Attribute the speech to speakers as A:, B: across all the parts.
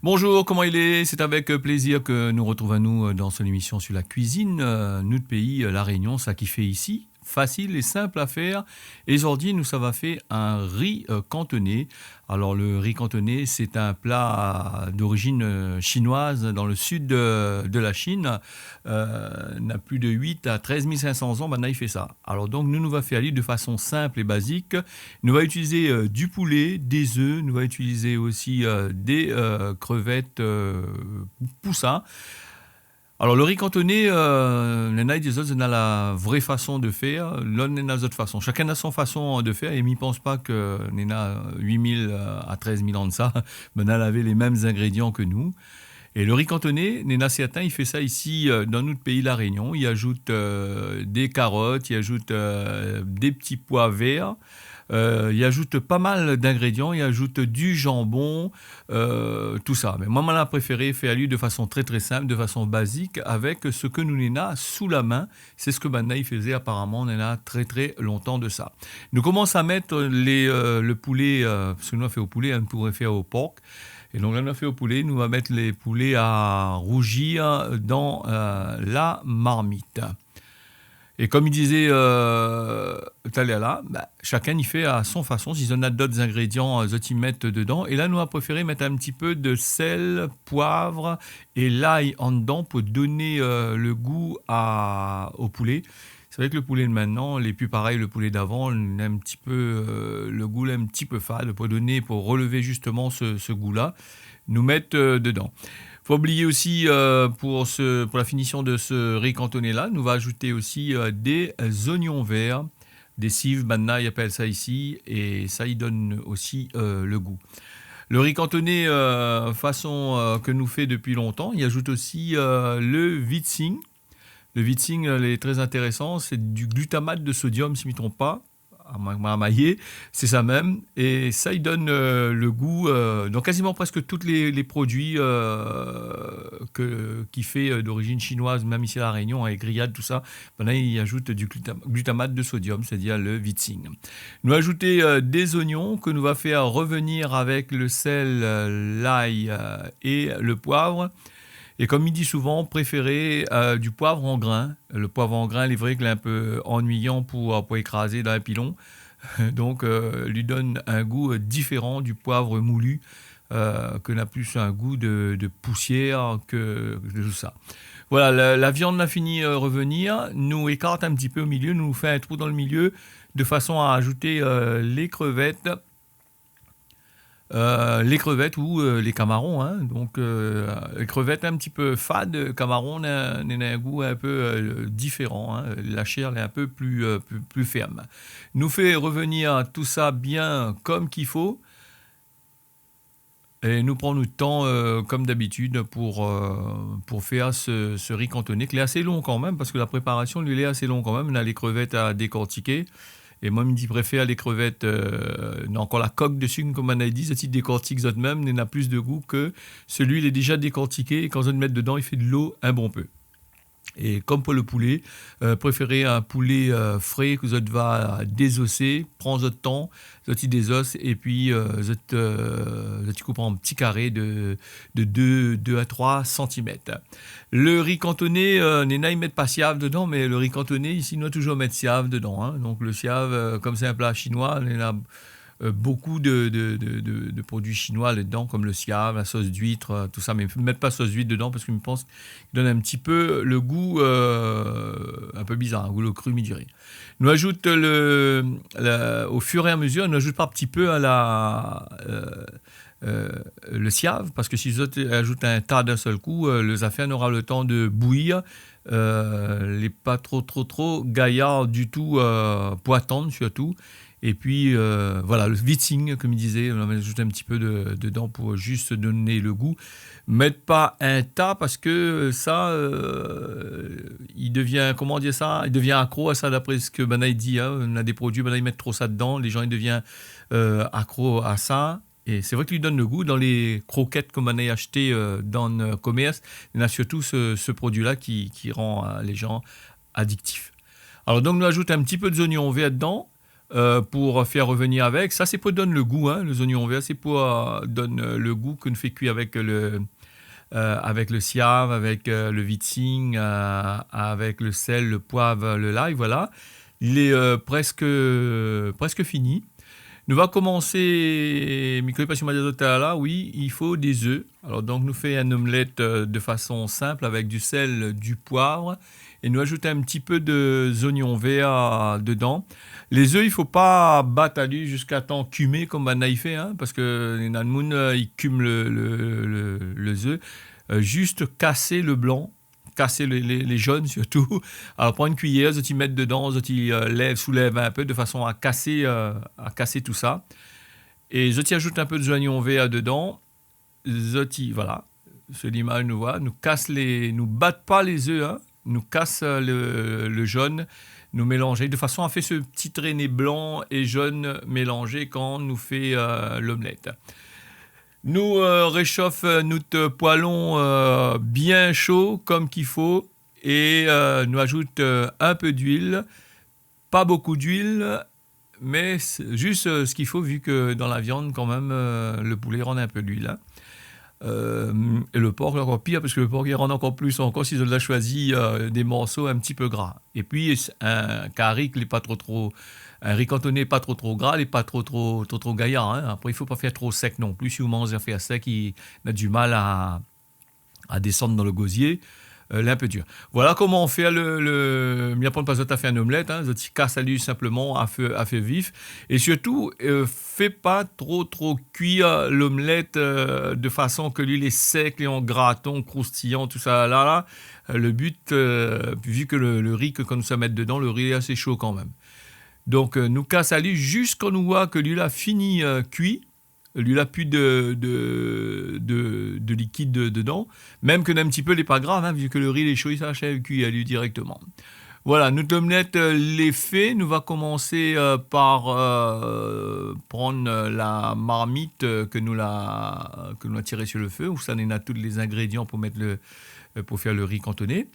A: Bonjour, comment il est? C'est avec plaisir que nous retrouvons dans cette émission sur la cuisine. Notre pays, La Réunion, ça qui fait ici. Facile et simple à faire. Et aujourd'hui, nous, ça va faire un riz cantonais. Alors, le riz cantonais, c'est un plat d'origine chinoise dans le sud de la Chine. N'a plus de 8 à 13 500 ans, maintenant il fait ça. Alors, donc, nous va faire de façon simple et basique. Nous va utiliser du poulet, des œufs, nous va utiliser aussi des crevettes poussins. Alors, le riz cantonais, il y a des autres, il y a la vraie façon de faire, l'autre, il y a d'autres façons. Chacun a son façon de faire, et je ne pense pas qu'il y a 8000 à 13 000 ans de ça, mais il avait les mêmes ingrédients que nous. Et le riz cantonais, Néna Certain, il fait ça ici dans notre pays, La Réunion. Il ajoute des carottes, il ajoute des petits pois verts, il ajoute pas mal d'ingrédients, il ajoute du jambon, tout ça. Mais moi, je préféré faire lui de façon très très simple, de façon basique, avec ce que nous n'avons sous la main. C'est ce que maintenant il faisait apparemment, on en a très très longtemps de ça. Nous commençons à mettre le poulet, parce que nous on fait au poulet, on pourrait faire au porc. Et donc là, on a fait au poulet, nous on va mettre les poulets à rougir dans la marmite. Et comme il disait Talia, chacun y fait à son façon. S'ils en a d'autres ingrédients, ils mettent dedans. Et là, nous avons préféré mettre un petit peu de sel, poivre et l'ail en dedans pour donner le goût au poulet. C'est vrai que le poulet de maintenant, les plus pareils, le poulet d'avant, on a un petit peu, le goût est un petit peu fade pour relever justement ce goût-là. Nous mettre dedans. Faut oublier aussi pour la finition de ce riz cantonais là, nous va ajouter aussi des oignons verts, des cives, maintenant ils appellent ça ici, et ça il donne aussi le goût. Le riz cantonais façon que nous fait depuis longtemps, il ajoute aussi le vitsing. Le vitsing est très intéressant, c'est du glutamate de sodium si je ne me trompe pas. À mailler, c'est ça même. Et ça, il donne le goût dans quasiment presque tous les produits qui fait d'origine chinoise, même ici à La Réunion, avec grillades, tout ça. Maintenant, il ajoute du glutamate de sodium, c'est-à-dire le vitsing. Nous ajouter des oignons que nous va faire revenir avec le sel, l'ail et le poivre. Et comme il dit souvent, préférez du poivre en grains. Le poivre en grains, il est vrai qu'il est un peu ennuyant pour écraser dans un pilon. Donc, lui donne un goût différent du poivre moulu, que n'a plus un goût de poussière que de tout ça. Voilà, la viande a fini revenir. Nous écarte un petit peu au milieu, nous fait un trou dans le milieu, de façon à ajouter les crevettes. Les crevettes ou les camarons, hein. Donc les crevettes un petit peu fades, camarons n'a un goût un peu différent, hein. La chair est un peu plus ferme. Nous fait revenir tout ça bien comme qu'il faut. Et nous prenons notre temps, comme d'habitude, pour faire ce riz cantonais, qui est assez long quand même, parce que la préparation, lui, est assez long quand même. On a les crevettes à décortiquer. Et moi, je préfère les crevettes, encore la coque dessus, comme on a dit, c'est décortique même, il en a plus de goût que celui, il est déjà décortiqué, et quand on le met dedans, il fait de l'eau un bon peu. Et comme pour le poulet, préférez un poulet frais que vous va désosser, prendre votre temps, vous désosse, et puis vous coupez en petits carrés de 2 à 3 cm. Le riz cantonais, ils mettent pas siave dedans, mais le riz cantonais, ici, nous toujours mettre siave dedans, hein. Donc le siave, comme c'est un plat chinois, on a beaucoup de produits chinois là-dedans, comme le siave, la sauce d'huître, tout ça. Mais ne mettre pas sauce d'huître dedans parce que je pense qu'il donne un petit peu le goût un peu bizarre, un goût le cru, je dirais. Nous ajoute au fur et à mesure, nous ajoute par petit peu à le siave, parce que si vous ajoutez un tas d'un seul coup, les affaires aura le temps de bouillir. Les pas trop gaillards du tout, poitantes surtout. Et puis, voilà, le vitsing, comme il disait, on ajoute un petit peu dedans pour juste donner le goût. Mettre pas un tas parce que ça, il devient, comment dire ça, il devient accro à ça d'après ce que Banaï dit. Hein. On a des produits, Banaï mettent trop ça dedans, les gens ils deviennent accro à ça. Et c'est vrai qu'il lui donne le goût. Dans les croquettes qu'on a achetées dans le commerce, il y a surtout ce produit-là qui rend les gens addictifs. Alors donc, nous ajoutons un petit peu d'oignons verts dedans. pour faire revenir avec. Ça, c'est pour donner le goût, hein, les oignons verts, c'est pour donner le goût qu'on fait cuire avec le siam, avec le vitsing, avec le sel, le poivre, le l'ail, voilà. Il est presque fini. Nous va commencer, Micro Passion là, oui, il faut des œufs. Alors donc nous fait un omelette de façon simple avec du sel, du poivre et nous ajouter un petit peu de oignons verts dedans. Les œufs, il faut pas battre à lui jusqu'à temps cumer comme un fait, hein, parce que les nanmoun, ils cument les œufs. Juste casser le blanc, casser les jaunes surtout. Alors prends une cuillère, tu mettre dedans, tu soulèves un peu de façon à casser tout ça. Et je ajoute un peu de oignons verts dedans. Voilà, ce l'image nous voit. Nous batte pas les œufs, hein. Nous casse le jaune, nous mélanger de façon à faire ce petit traîné blanc et jaune mélangé quand nous fait l'omelette. Nous réchauffe notre poêlon bien chaud comme qu'il faut et nous ajoute un peu d'huile, pas beaucoup d'huile, mais juste ce qu'il faut vu que dans la viande quand même le poulet rend un peu d'huile. Hein. Et le porc encore pire parce que le porc il rend encore plus encore si je l'ai choisi des morceaux un petit peu gras. Et puis un curry qui n'est pas trop un riz cantonné pas trop gras, il n'est pas trop gaillard. Hein. Après il faut pas faire trop sec non plus. Si vous mangez faire sec, il a du mal à descendre dans le gosier. Là, un peu dur. Voilà comment on fait le miapon pas à faire une omelette. Hein, tu casses à lui simplement à feu vif. Et surtout, fais pas trop cuire l'omelette de façon que l'huile est sec, et en graton, croustillant, tout ça là. Le but, vu que le riz que quand nous sommes mettre dedans, le riz est assez chaud quand même. Donc, nous casse à lui jusqu'à nous voir que l'huile a fini cuit. Lui, il n'a plus de liquide dedans. Même que d'un petit peu, il n'est pas grave, hein, vu que le riz est chaud, il s'achève cuit à lui directement. Voilà, notre omelette l'est fait. Nous va commencer par prendre la marmite que nous a tirée sur le feu, où ça en a tous les ingrédients pour faire le riz cantonné.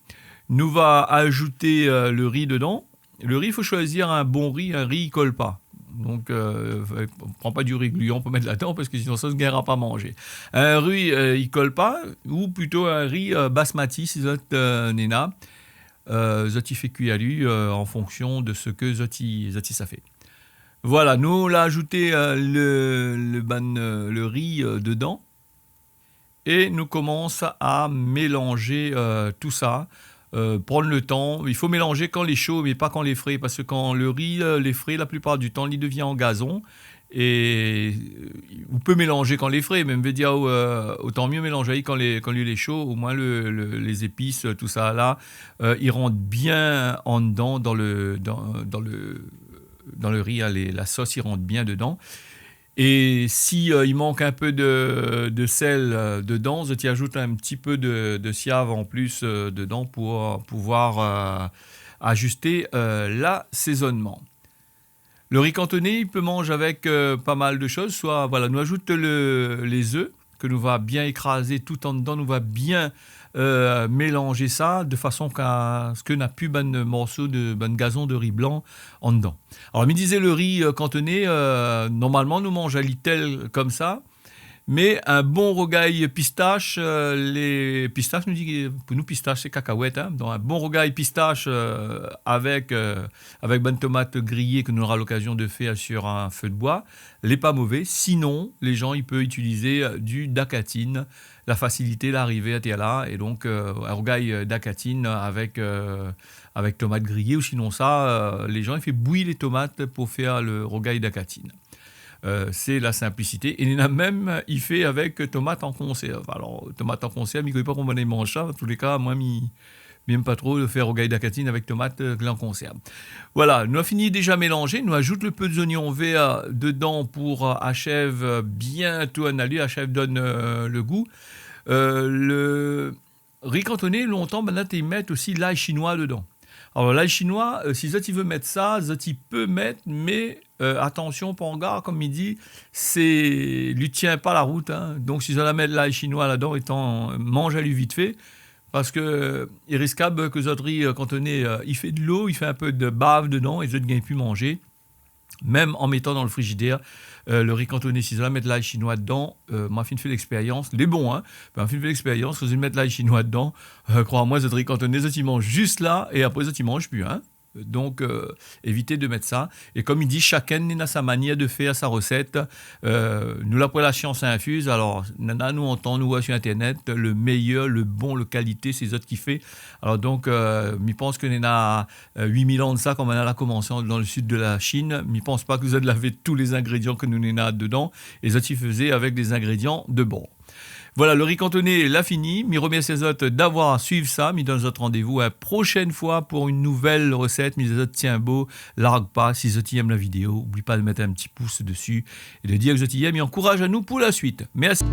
A: Nous va ajouter le riz dedans. Le riz, il faut choisir un bon riz, un riz qui ne colle pas. Donc, on ne prend pas du riz gluant pour mettre là-dedans parce que sinon ça ne se gagnera pas à manger. Un riz, il ne colle pas, ou plutôt un riz basmati, si vous êtes Nena. Zoti fait cuire à lui en fonction de ce que Zoti ça fait. Voilà, nous on l'a ajouté le riz dedans et nous commençons à mélanger tout ça. Prendre le temps, il faut mélanger quand il est chaud mais pas quand il est frais parce que quand le riz est frais la plupart du temps il devient en gazon et on peut mélanger quand il est frais mais me dire autant mieux mélanger quand il est chaud au moins les épices tout ça là ils rentrent bien en dedans dans le riz la sauce il rentre bien dedans. Et si il manque un peu de sel dedans, je t'y ajoute un petit peu de siave en plus dedans pour pouvoir ajuster l'assaisonnement. Le riz cantonné, il peut manger avec pas mal de choses. Soit, voilà, nous ajoute les œufs que nous va bien écraser tout en dedans, nous va bien mélanger ça de façon qu'à ce que n'a plus bon morceau bon gazon de riz blanc en dedans. Alors, me disait le riz cantonné, normalement nous mange à l'itel comme ça, mais un bon rogaille pistache, les pistaches nous dit pour nous pistache c'est cacahuète, hein, donc un bon rogaille pistache avec bonne tomate grillée que nous aura l'occasion de faire sur un feu de bois, n'est pas mauvais. Sinon, les gens ils peuvent utiliser du dacatine. La facilité, l'arrivée à là, et donc un rogaille d'acatine avec tomates grillées, ou sinon ça, les gens ils font bouillir les tomates pour faire le rogaille d'acatine. C'est la simplicité. Et il y en a même, il fait avec tomates en conserve. Alors, tomates en conserve, il ne connaît pas comment on mange ça. En tous les cas, moi, j'aime pas trop de faire rogaille d'acatine avec tomates en conserve. Voilà, nous avons fini déjà mélangé. Nous ajoutons le peu d'oignons verts dedans pour achève bien tout analyser, achève donne le goût. Le riz cantonné, longtemps, maintenant, ils mettent aussi l'ail chinois dedans. Alors, l'ail chinois, si Zoti veut mettre ça, Zoti peut mettre, mais attention, pas en garde, comme il dit, lui tient pas la route. Hein. Donc, si Zoti met l'ail chinois là-dedans, mange à lui vite fait, parce que il est risquable que Zoti riz cantonné, il fait de l'eau, il fait un peu de bave dedans, et Zoti ne gagne plus manger. même en mettant dans le frigidaire le riz cantonné cisaille, mettre l'ail chinois dedans. M'a fait l'expérience, les bons, hein. M'a fait l'expérience, quand vous mettez l'ail chinois dedans, crois-moi, ce riz cantonné, ça ils mangent juste là, et après ça ils mangent plus, hein. Donc, évitez de mettre ça. Et comme il dit, chacun a sa manière de faire sa recette. Nous, l'après la science infuse, alors, nana, nous, entend, nous, sur Internet, le meilleur, le bon, le qualité, c'est autres qui fait. Alors, donc, je pense que nous a 8000 ans de ça, quand on a commencé dans le sud de la Chine. Je ne pense pas que vous avez lavé tous les ingrédients que nous n'avons dedans. Et ça, ils faisaient avec des ingrédients de bord. Voilà, le riz cantonné, l'a fini. Je remercie les autres d'avoir suivi ça. Je donne votre rendez-vous à la prochaine fois pour une nouvelle recette. Mais les autres, tiens beau, largue pas. Si les autres aiment la vidéo, n'oublie pas de mettre un petit pouce dessus et de dire que vous aiment et encourage à nous pour la suite. Merci.